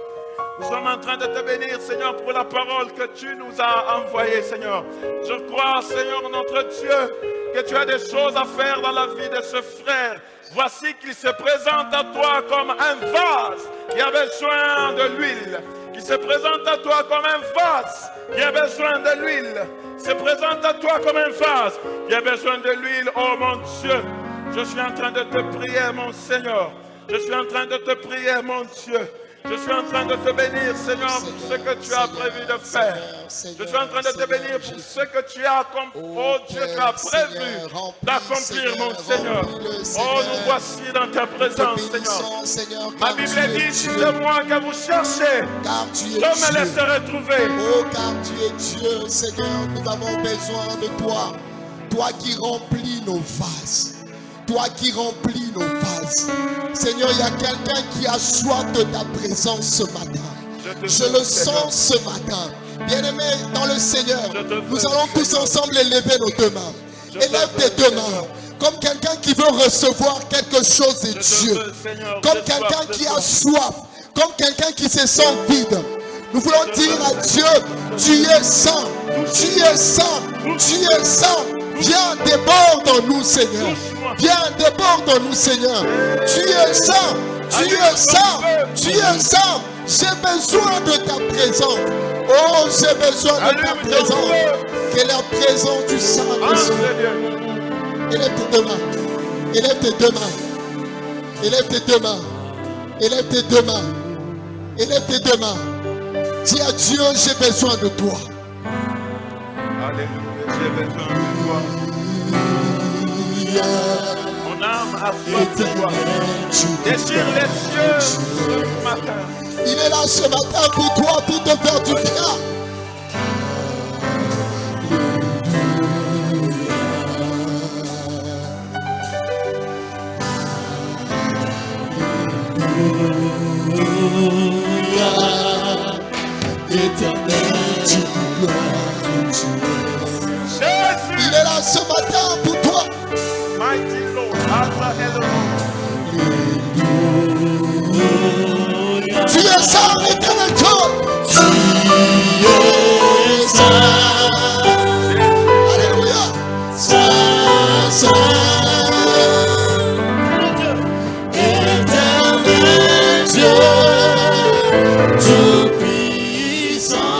Nous sommes en train de te bénir, Seigneur, pour la parole que tu nous as envoyée, Seigneur. Je crois, Seigneur, notre Dieu, que tu as des choses à faire dans la vie de ce frère. Voici qu'il se présente à toi comme un vase qui a besoin de l'huile. Qui se présente à toi comme un vase qui a besoin de l'huile. Se présente à toi comme un vase qui a besoin de l'huile, oh mon Dieu. Je suis en train de te prier, mon Seigneur. Je suis en train de te prier, mon Dieu. Je suis en train de te bénir, Seigneur, pour ce que tu as prévu de faire. Je suis en train de te bénir pour ce que tu as, oh Dieu, tu as prévu d'accomplir, mon Seigneur. Oh, nous voici dans ta présence, Seigneur. Ma Bible dit, si c'est moi que vous cherchez, je me laisserai trouver. Oh, car tu es Dieu, Seigneur, nous avons besoin de toi. toi qui remplis nos vases. Toi qui remplis nos vases. Seigneur, il y a quelqu'un qui a soif de ta présence ce matin. Je le sens ce matin. Bien-aimé dans le Seigneur, nous allons tous ensemble élever nos deux mains. Élève tes deux mains. Comme quelqu'un qui veut recevoir quelque chose de Dieu. Comme quelqu'un qui a soif. Comme quelqu'un qui se sent vide. Nous voulons dire à Dieu, tu es saint. Tu es saint. Tu es saint. Viens, déborde en nous, Seigneur. Viens, déborde en nous, Seigneur. Tu es saint. Tu es saint. Tu es saint. J'ai besoin de ta présence. Oh, j'ai besoin de ta présence. Que la présence du Saint-Esprit. Élève tes deux mains. Élève tes deux mains. Élève tes deux mains. Élève tes deux mains. Élève tes deux mains. Dis à Dieu, j'ai besoin de toi. Alléluia, j'ai besoin de toi. Mon âme a soif de toi. Déchire les cieux ce matin. Il est là ce matin pour toi, pour te faire du bien. Éternel, tu il est là ce matin pour toi. Mighty Lord, Alpha Elohim. Tu es saint, éternel Dieu. Tu es saint. Alléluia. Saint, saint. Éternel Dieu. Tout puissant.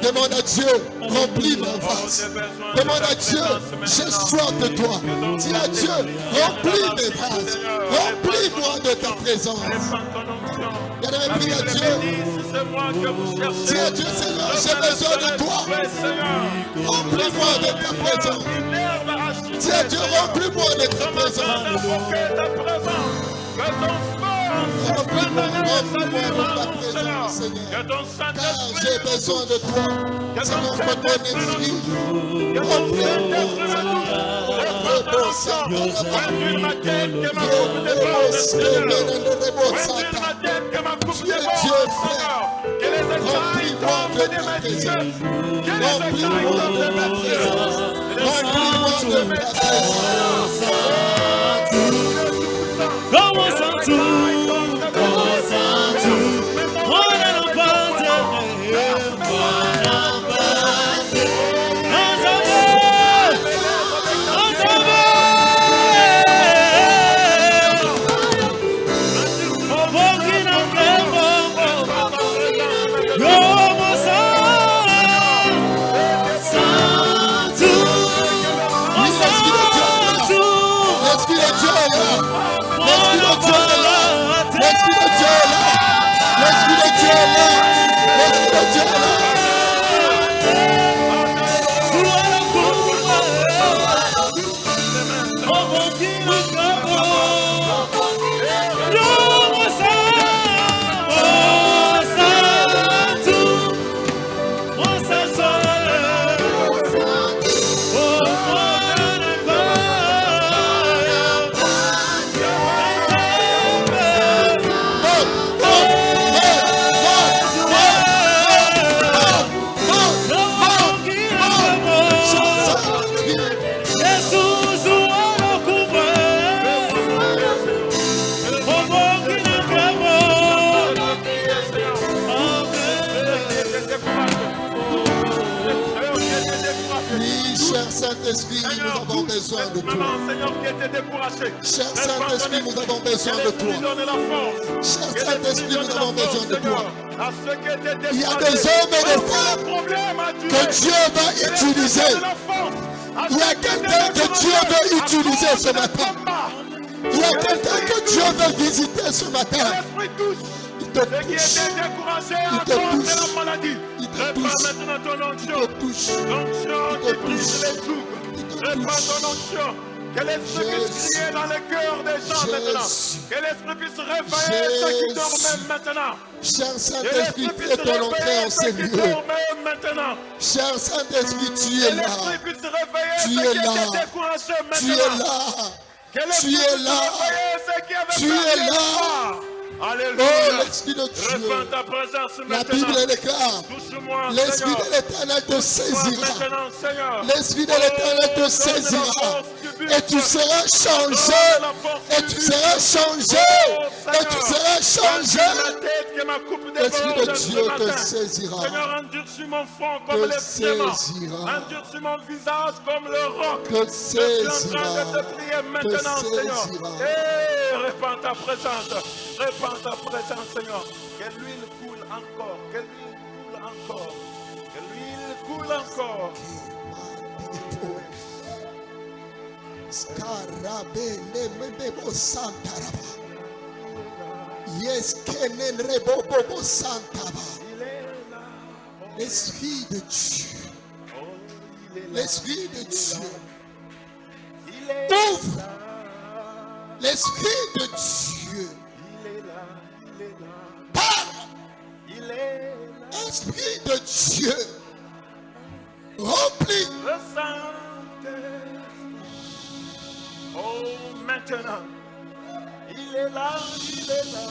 Demande à Dieu, remplis ma vase. Demande à Dieu, j'ai soif de toi. Dis à Dieu, remplis mes vases. Remplis-moi de ta présence. Bien-aimé, prie à Dieu. Dis à Dieu, Seigneur, j'ai besoin de toi. Remplis-moi de ta présence. Dis à Dieu, remplis-moi de ta présence. Remplis-moi de ta présence, Seigneur. Car j'ai besoin de toi. Seigneur, mon esprit. Remplis-moi, cher Saint-Esprit, nous avons besoin de toi. Seigneur, qui était découragé. Cher Saint-Esprit, nous avons besoin de toi. Cher Saint-Esprit, nous avons besoin de toi. Il y a des hommes et des femmes que Dieu va utiliser. Il y a quelqu'un que Dieu veut utiliser ce matin. Il y a quelqu'un que Dieu veut visiter ce matin. Il te touche. Il te touche. Il te touche. Il te touche. Que l'esprit puisse crier dans le cœur des gens maintenant. Que l'esprit puisse réveiller ceux qui dorment maintenant. Cher Saint-Esprit, fais ton entrée en ces lieux. Cher Saint-Esprit, tu es là. Tu es là. Tu es là. Tu es là. Tu es là. Alléluia. Oh, l'Esprit de Dieu. La Bible déclare. L'Esprit de l'Éternel te saisira. L'Esprit de l'Éternel te saisira. Et tu seras changé. Et tu seras changé. Et tu seras changé. L'Esprit de Dieu te saisira. Seigneur, endurcis mon front comme les paiements. Endurcis mon visage comme le roc. Te saisira. Je suis en train de te prier maintenant, Seigneur. Et répands ta présence. Répands ta présence, Seigneur. Que l'huile coule encore. Que l'huile coule encore. Que l'huile coule encore. Scarabene mebebo santaraba. Yes, kenen rebobo santaba. L'Esprit de Dieu. L'Esprit de Dieu. Ouvre. L'Esprit de Dieu. Parle. Esprit de Dieu. Remplis. Oh, maintenant, il est là, il est là,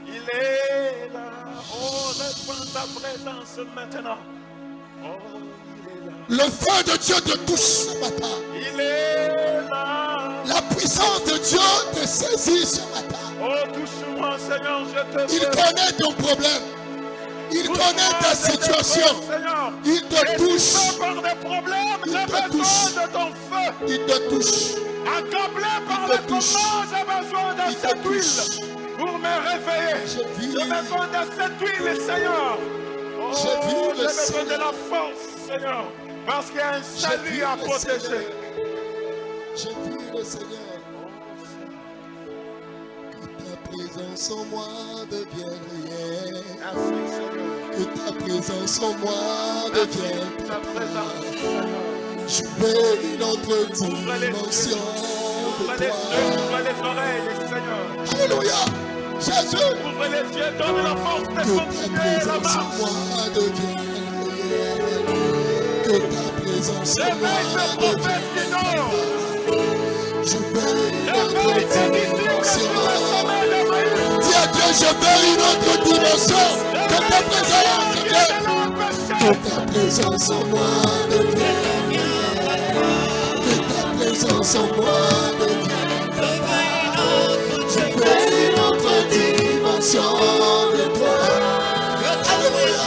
il est là. Oh, répands ta présence maintenant. Oh, il est là. Le feu de Dieu te touche ce matin. Il est là. La puissance de Dieu te saisit ce matin. Oh, touche-moi, Seigneur, je te prie. Il connaît ton problème. Il connaît ta situation. Il te touche. Par des problèmes, j'ai besoin de ton feu. Il te touche. Accablé par les combats, j'ai besoin de cette huile pour me réveiller. J'ai besoin de cette huile, Seigneur. Oh, j'ai besoin de la force, Seigneur, parce qu'il y a un salut à protéger. J'ai vu le Seigneur. Que ta présence en moi devienne réelle. Merci, Seigneur. Que ta présence en moi devienne ta présence, Seigneur. Je veux une autre dimension de toi. Ouvre les oreilles, Seigneur. Alléluia. Jésus. Ouvre les yeux, donne la force de que ta continuer la présence en marche. moi devienne réelle. Que ta présence en moi devienne réelle. Je veux une autre dimension. Dis à Dieu, je veux une autre dimension. Que ta présence vienne. Que ta présence en moi devienne réelle. Que ta présence en moi devienne réelle. Je veux une autre dimension de toi. Alléluia.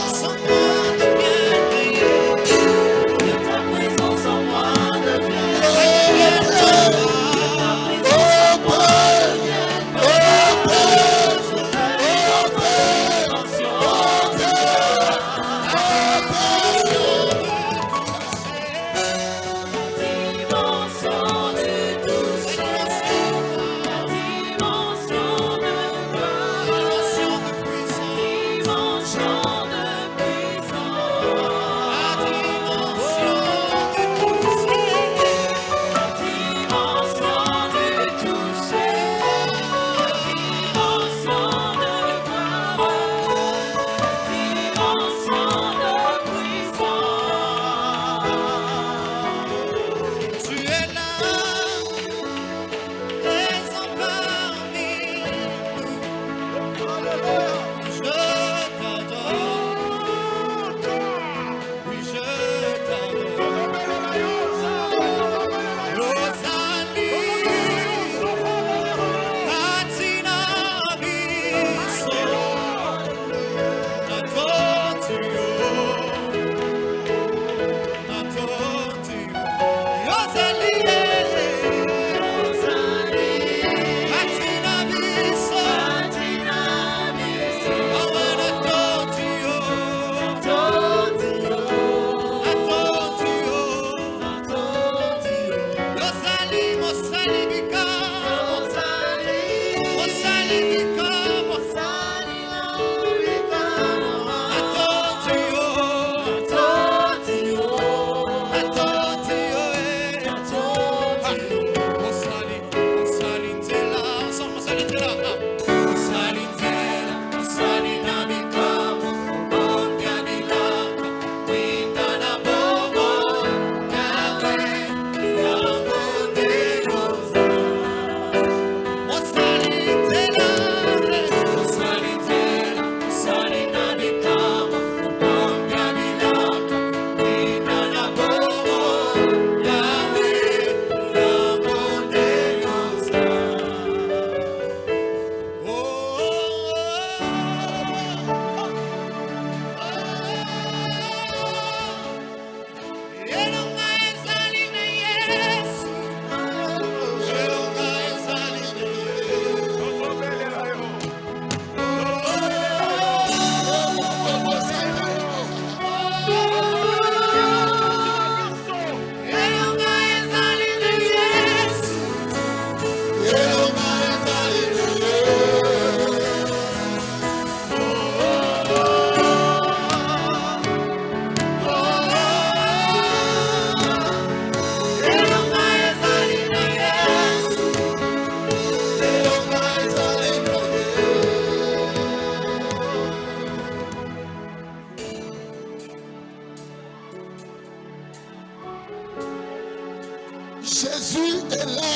Jésus est là.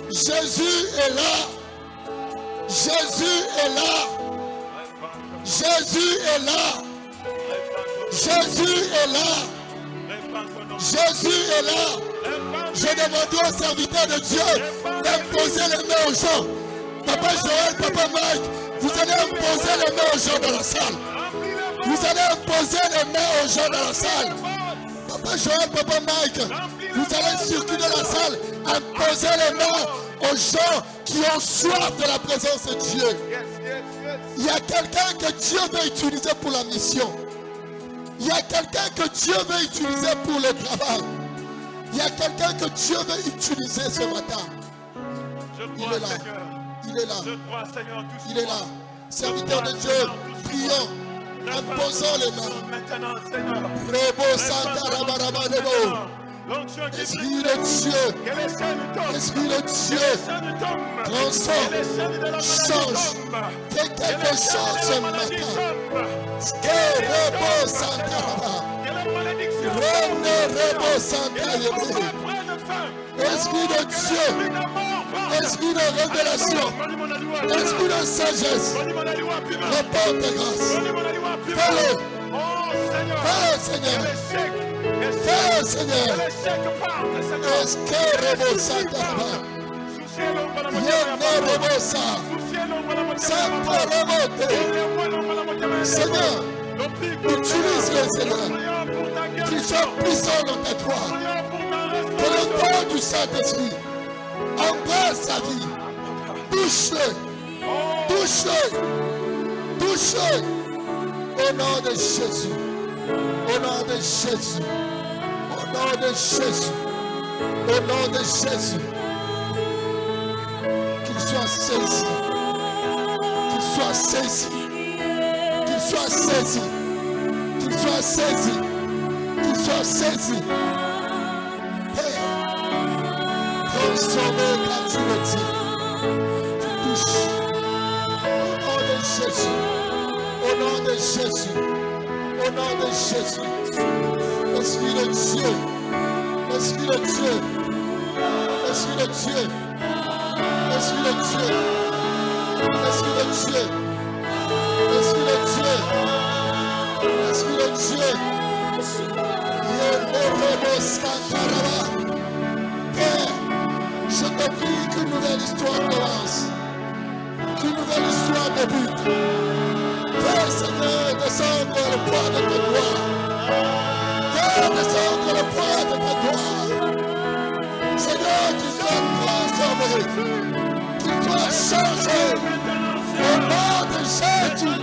Jésus est là. Jésus est là. Jésus est là. Jésus est là. Jésus est là. Je demande aux serviteurs de Dieu d'imposer les mains aux gens. Papa Joël, Papa Mike, vous allez imposer les mains aux gens dans la salle. Vous allez imposer les mains aux gens dans la salle. Papa Joël, Papa Mike, vous allez circuler la salle, imposer les mains aux gens qui ont soif de la présence de Dieu. Il y a quelqu'un que Dieu veut utiliser pour la mission. Il y a quelqu'un que Dieu veut utiliser pour le travail. Il y a quelqu'un que Dieu veut utiliser ce matin. Il est là. Il est là. Il est là. Serviteur de Dieu, prions. Imposons les mains. Rebo Santa Rabarabadebo. Esprit de Dieu. Esprit de Dieu. Transforme. Change. Fais quelque chose ce matin. Rebo Santa Rabarabadebo. Rebo Santa Rabarabadebo. Esprit de Dieu. Esprit de révélation. Esprit de sagesse. Réponds de grâce. Fais-le. Fais-le, Seigneur. Fais-le, Seigneur. Est-ce que Rebo Santa Rabarabadebo. Yéné Rebo Santa Rabarabadebo. Seigneur, utilise-le, Seigneur. Qu'il soit puissant dans ta gloire. Que le corps du Saint-Esprit embrasse sa vie. Touche-le. Touche-le. Touche-le. Au nom de Jésus. Au nom de Jésus. Au nom de Jésus. Au nom de Jésus. Qu'il soit saisi. Qu'il soit saisi. Qu'il soit saisi. Qu'il soit saisi. Qu'il soit saisi. Transformé quand tu le dis. Tu touches. Au nom de Jésus. Au nom de Jésus. Au nom de Jésus. L'Esprit de Dieu. L'Esprit de Dieu. L'Esprit de Dieu. L'Esprit de Dieu. L'Esprit de Dieu. L'Esprit de Dieu. L'Esprit de Dieu. Père, je te prie qu'une nouvelle histoire commence. Qu'une nouvelle histoire débute. Père Seigneur, descendre le poids de ta gloire. Père, descendre le poids de ta gloire. Seigneur, qu'il soit transformé, qu'il soit changé. Au nom de Jésus.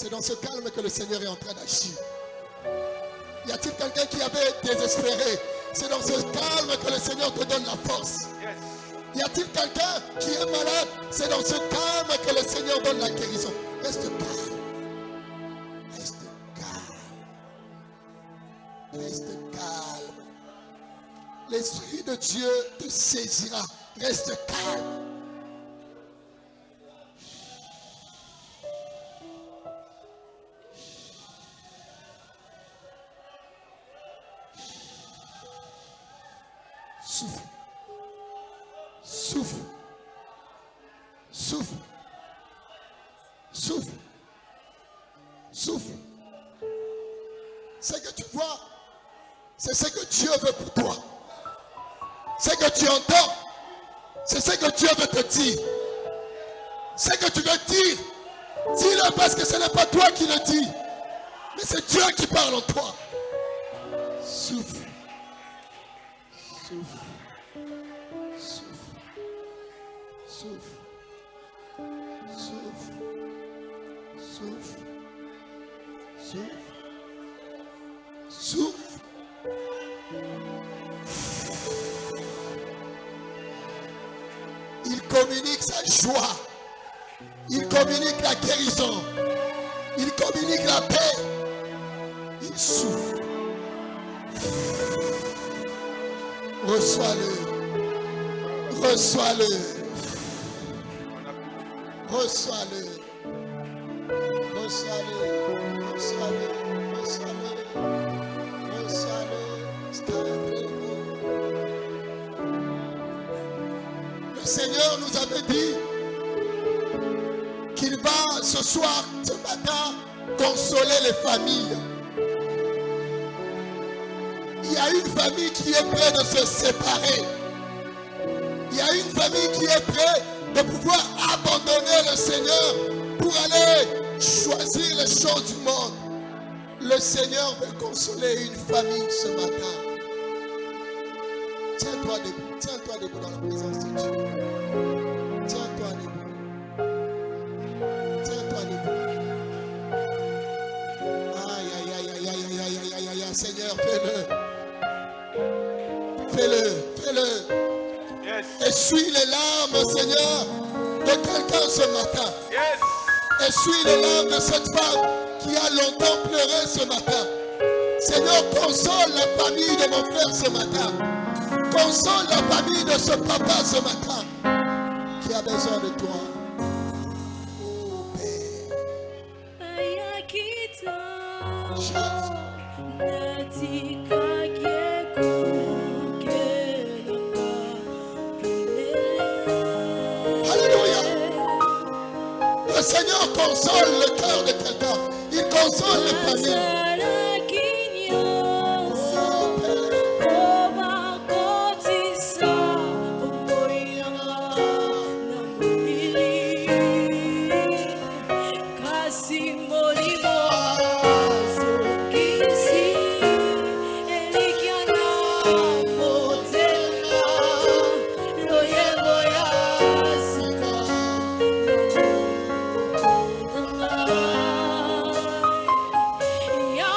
C'est dans ce calme que le Seigneur est en train d'agir. Y a-t-il quelqu'un qui avait désespéré? C'est dans ce calme que le Seigneur te donne la force. Y a-t-il quelqu'un qui est malade? C'est dans ce calme que le Seigneur donne la guérison. Reste calme. Reste calme. Reste calme. L'Esprit de Dieu te saisira. Reste calme. Souffle. Souffle. Souffle. Souffle. Souffle. Ce que tu vois, c'est ce que Dieu veut pour toi. Ce que tu entends, c'est ce que Dieu veut te dire. Ce que tu veux dire, dis-le parce que ce n'est pas toi qui le dis, mais c'est Dieu qui parle en toi. Souffle. Souffle. Souffle. Souffle. Souffle. Souffle. Souffle. Souffle. communique sa joie. Il communique la guérison. Il communique la paix. Il souffle. Reçois-le. Reçois-le. Reçois-le. Reçois-le. Reçois-le. Reçois-le. Reçois-le. Le Seigneur nous avait dit qu'il va ce soir, ce matin, consoler les familles. Il y a une famille qui est prête de se séparer. Il y a une famille qui est prête de pouvoir abandonner le Seigneur pour aller choisir les choses du monde. Le Seigneur veut consoler une famille ce matin. Tiens-toi debout dans la présence de Dieu. Tiens-toi debout. Tiens-toi debout. Aïe, aïe, aïe, aïe, aïe, aïe, aïe, aïe, aïe, Seigneur, fais-le. Fais-le, fais-le. Yes. Essuie les larmes, Seigneur, de quelqu'un ce matin. Yes. Essuie les larmes de cette femme qui a longtemps pleuré ce matin. Seigneur, console la famille de mon frère ce matin. Console la famille de ce papa ce matin qui a besoin de toi. Oh Père. Alléluia. Le Seigneur console le cœur de quelqu'un. Il console les familles. Yeah.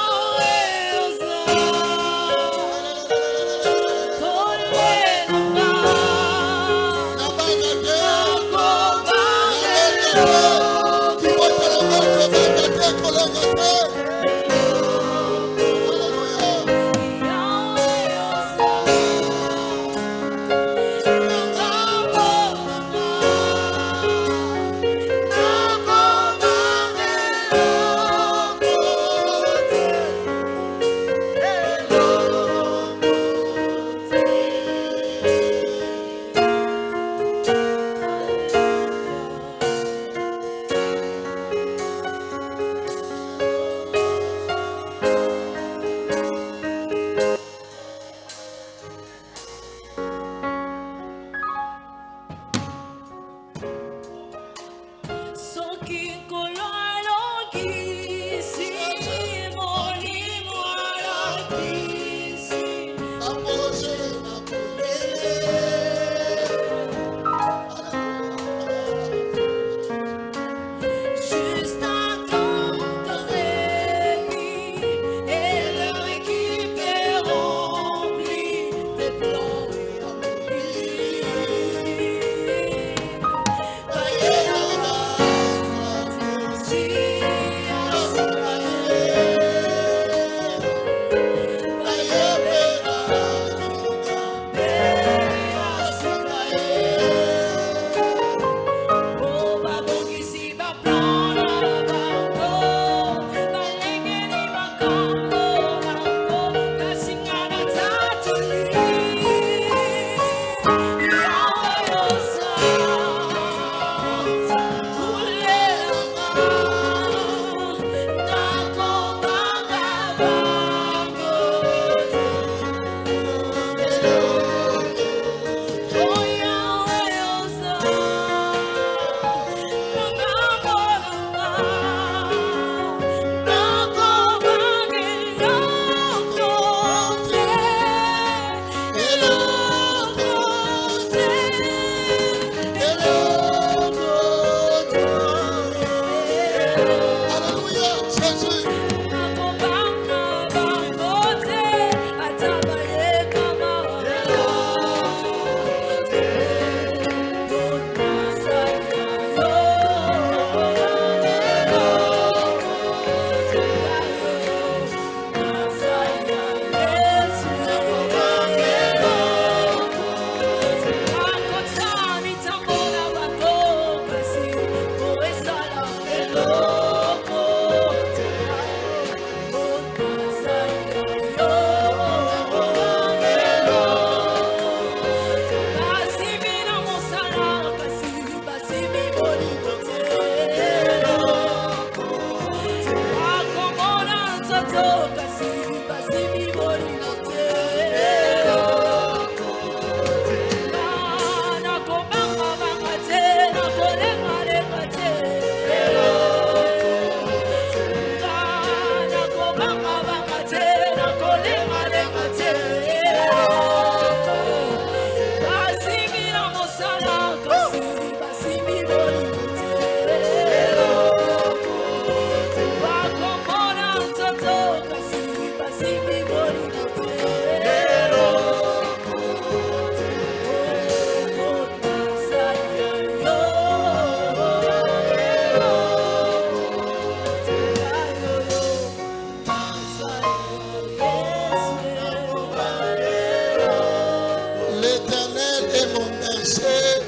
L'Éternel est mon berger,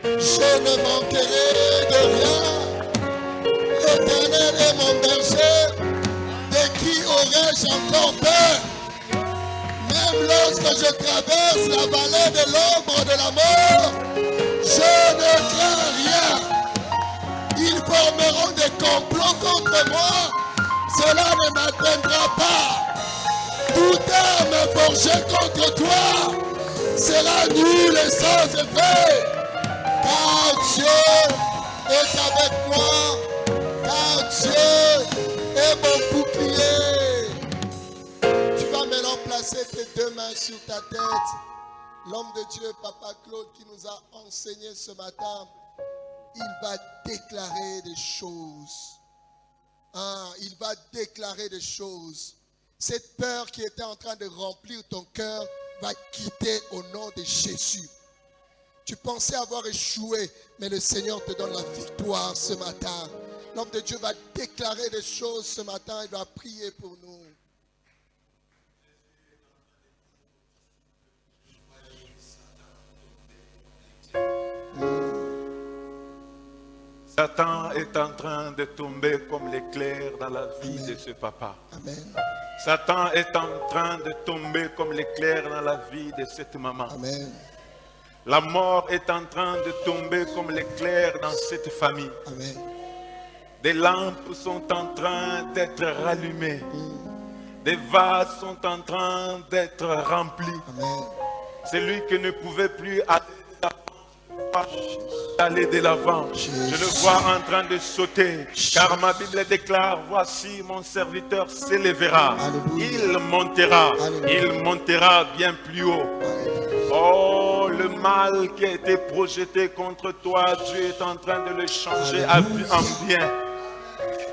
je ne manquerai de rien. L'Éternel est mon berger, de qui aurais-je encore peur? Même lorsque je traverse la vallée de l'ombre de la mort, je ne crains rien. Ils formeront des complots contre moi, cela ne m'atteindra pas. Toute arme forgée contre toi sera nulle et sans effet. Car Dieu est avec moi, car Dieu est mon bouclier. Tu vas maintenant placer tes deux mains sur ta tête. L'homme de Dieu, Papa Claude, qui nous a enseigné ce matin, il va déclarer des choses. Il va déclarer des choses. Cette peur qui était en train de remplir ton cœur va quitter au nom de Jésus. Tu pensais avoir échoué, mais le Seigneur te donne la victoire ce matin. L'homme de Dieu va déclarer des choses ce matin. Il va prier pour nous. Satan est en train de tomber comme l'éclair dans la vie de ce papa. Amen. Satan est en train de tomber comme l'éclair dans la vie de cette maman. Amen. La mort est en train de tomber comme l'éclair dans cette famille. Amen. Des lampes sont en train d'être rallumées. Des vases sont en train d'être remplis. Amen. Celui qui ne pouvait plus aller de l'avant, je le vois en train de sauter, car ma Bible déclare: voici mon serviteur s'élèvera, il montera bien plus haut. Oh, le mal qui a été projeté contre toi, Dieu est en train de le changer en bien.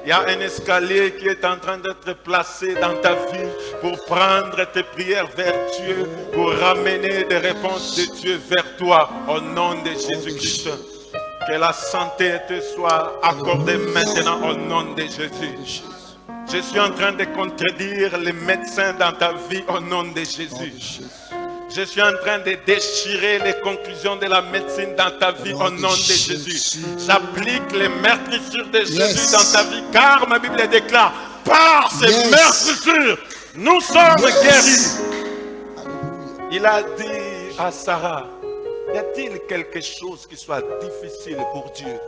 Il y a un escalier qui est en train d'être placé dans ta vie pour prendre tes prières vers Dieu, pour ramener des réponses de Dieu vers toi au nom de Jésus-Christ. Que la santé te soit accordée maintenant au nom de Jésus. Je suis en train de contredire les médecins dans ta vie au nom de Jésus. Je suis en train de déchirer les conclusions de la médecine dans ta vie au nom de Jésus. J'applique les meurtrissures de Jésus dans ta vie, car ma Bible déclare: par ces meurtrissures, nous sommes guéris. Il a dit à Sarah: y a-t-il quelque chose qui soit difficile pour Dieu?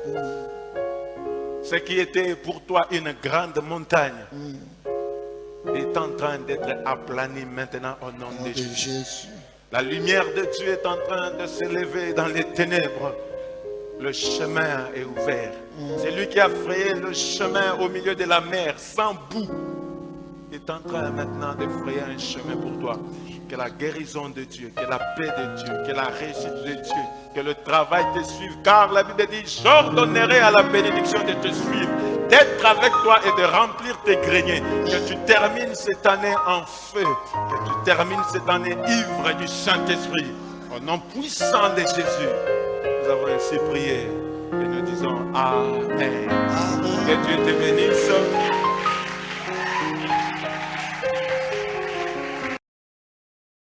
Ce qui était pour toi une grande montagne est en train d'être aplani maintenant au nom de Jésus. La lumière de Dieu est en train de s'élever dans les ténèbres. Le chemin est ouvert. C'est lui qui a frayé le chemin au milieu de la mer, sans bout. Il est en train maintenant de frayer un chemin pour toi. Que la guérison de Dieu, que la paix de Dieu, que la réussite de Dieu, que le travail te suive. Car la Bible dit: j'ordonnerai à la bénédiction de te suivre, d'être avec toi et de remplir tes greniers. Que tu termines cette année en feu. Que tu termines cette année ivre du Saint-Esprit. Au nom puissant de Jésus, nous avons ainsi prié et nous disons Amen. Que Dieu te bénisse.